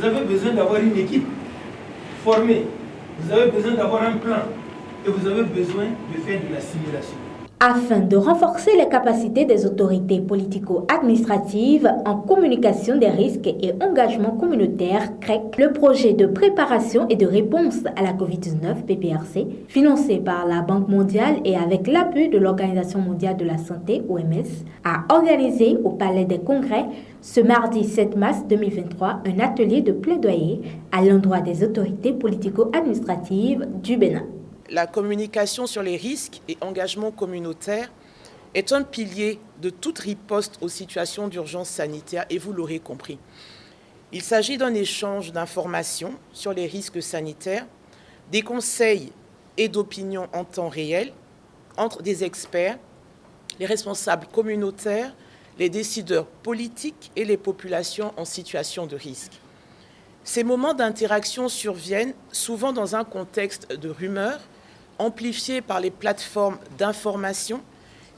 vous avez besoin d'avoir une équipe formée, vous avez besoin d'avoir un plan et vous avez besoin de faire de la simulation. Afin de renforcer les capacités des autorités politico-administratives en communication des risques et engagement communautaire CREC, le projet de préparation et de réponse à la COVID-19 PPRC, financé par la Banque mondiale et avec l'appui de l'Organisation mondiale de la santé OMS, a organisé au Palais des Congrès ce mardi 7 mars 2023 un atelier de plaidoyer à l'endroit des autorités politico-administratives du Bénin. La communication sur les risques et engagements communautaires est un pilier de toute riposte aux situations d'urgence sanitaire et vous l'aurez compris. Il s'agit d'un échange d'informations sur les risques sanitaires, des conseils et d'opinions en temps réel entre des experts, les responsables communautaires, les décideurs politiques et les populations en situation de risque. Ces moments d'interaction surviennent souvent dans un contexte de rumeurs, amplifiés par les plateformes d'information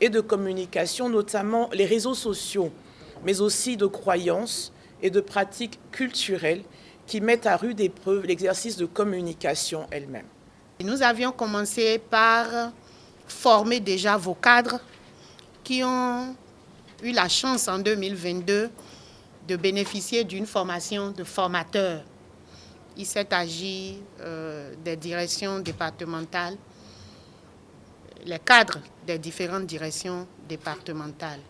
et de communication, notamment les réseaux sociaux, mais aussi de croyances et de pratiques culturelles qui mettent à rude épreuve l'exercice de communication elle-même. Nous avions commencé par former déjà vos cadres qui ont eu la chance en 2022 de bénéficier d'une formation de formateurs. Il s'est agi des directions départementales, les cadres des différentes directions départementales.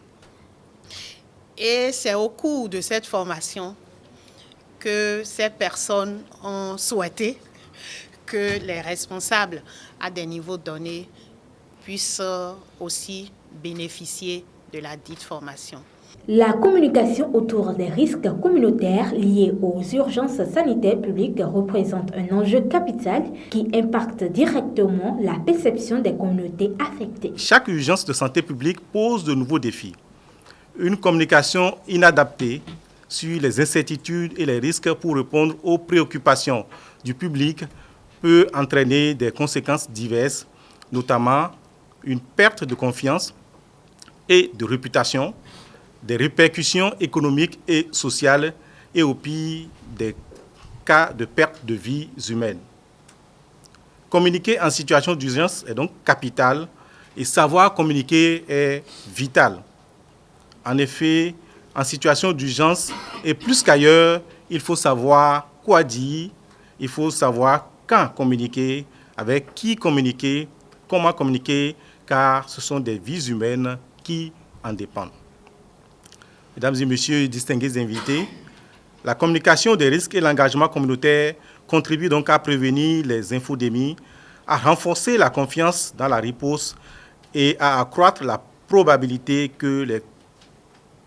Et c'est au cours de cette formation que ces personnes ont souhaité que les responsables à des niveaux donnés puissent aussi bénéficier de la dite formation. La communication autour des risques communautaires liés aux urgences sanitaires publiques représente un enjeu capital qui impacte directement la perception des communautés affectées. Chaque urgence de santé publique pose de nouveaux défis. Une communication inadaptée sur les incertitudes et les risques pour répondre aux préoccupations du public peut entraîner des conséquences diverses, notamment une perte de confiance et de réputation, des répercussions économiques et sociales et au pire des cas de perte de vies humaines. Communiquer en situation d'urgence est donc capital et savoir communiquer est vital. En effet, en situation d'urgence et plus qu'ailleurs, il faut savoir quoi dire, il faut savoir quand communiquer, avec qui communiquer, comment communiquer, car ce sont des vies humaines qui en dépendent. Mesdames et messieurs, distingués invités, la communication des risques et l'engagement communautaire contribuent donc à prévenir les infodémies, à renforcer la confiance dans la riposte et à accroître la probabilité que les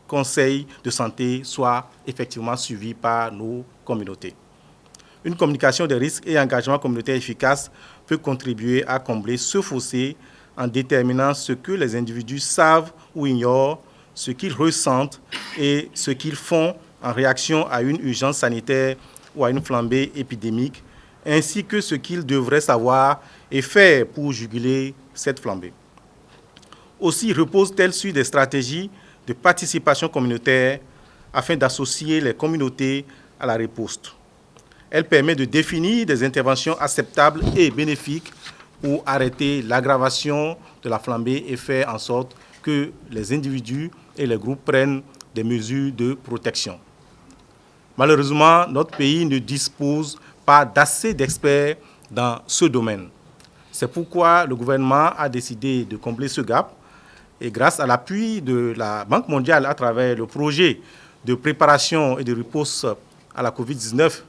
conseils de santé soient effectivement suivis par nos communautés. Une communication des risques et engagement communautaire efficace peut contribuer à combler ce fossé en déterminant ce que les individus savent ou ignorent, ce qu'ils ressentent et ce qu'ils font en réaction à une urgence sanitaire ou à une flambée épidémique, ainsi que ce qu'ils devraient savoir et faire pour juguler cette flambée. Aussi repose-t-elle sur des stratégies de participation communautaire afin d'associer les communautés à la riposte. Elle permet de définir des interventions acceptables et bénéfiques pour arrêter l'aggravation de la flambée et faire en sorte que les individus et les groupes prennent des mesures de protection. Malheureusement, notre pays ne dispose pas d'assez d'experts dans ce domaine. C'est pourquoi le gouvernement a décidé de combler ce gap et grâce à l'appui de la Banque mondiale à travers le projet de préparation et de riposte à la COVID-19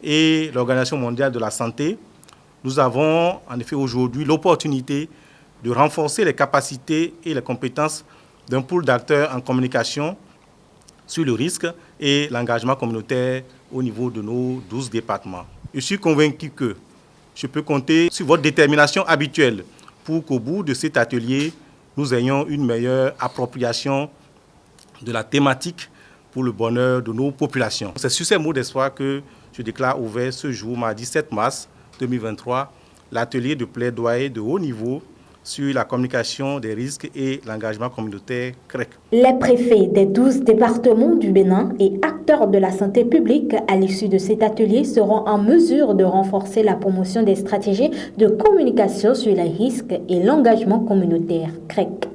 et l'Organisation mondiale de la santé, nous avons en effet aujourd'hui l'opportunité de renforcer les capacités et les compétences d'un pool d'acteurs en communication sur le risque et l'engagement communautaire au niveau de nos 12 départements. Je suis convaincu que je peux compter sur votre détermination habituelle pour qu'au bout de cet atelier, nous ayons une meilleure appropriation de la thématique pour le bonheur de nos populations. C'est sur ces mots d'espoir que je déclare ouvert ce jour, mardi 7 mars 2023, l'atelier de plaidoyer de haut niveau sur la communication des risques et l'engagement communautaire CREC. Les préfets des 12 départements du Bénin et acteurs de la santé publique à l'issue de cet atelier seront en mesure de renforcer la promotion des stratégies de communication sur les risques et l'engagement communautaire CREC.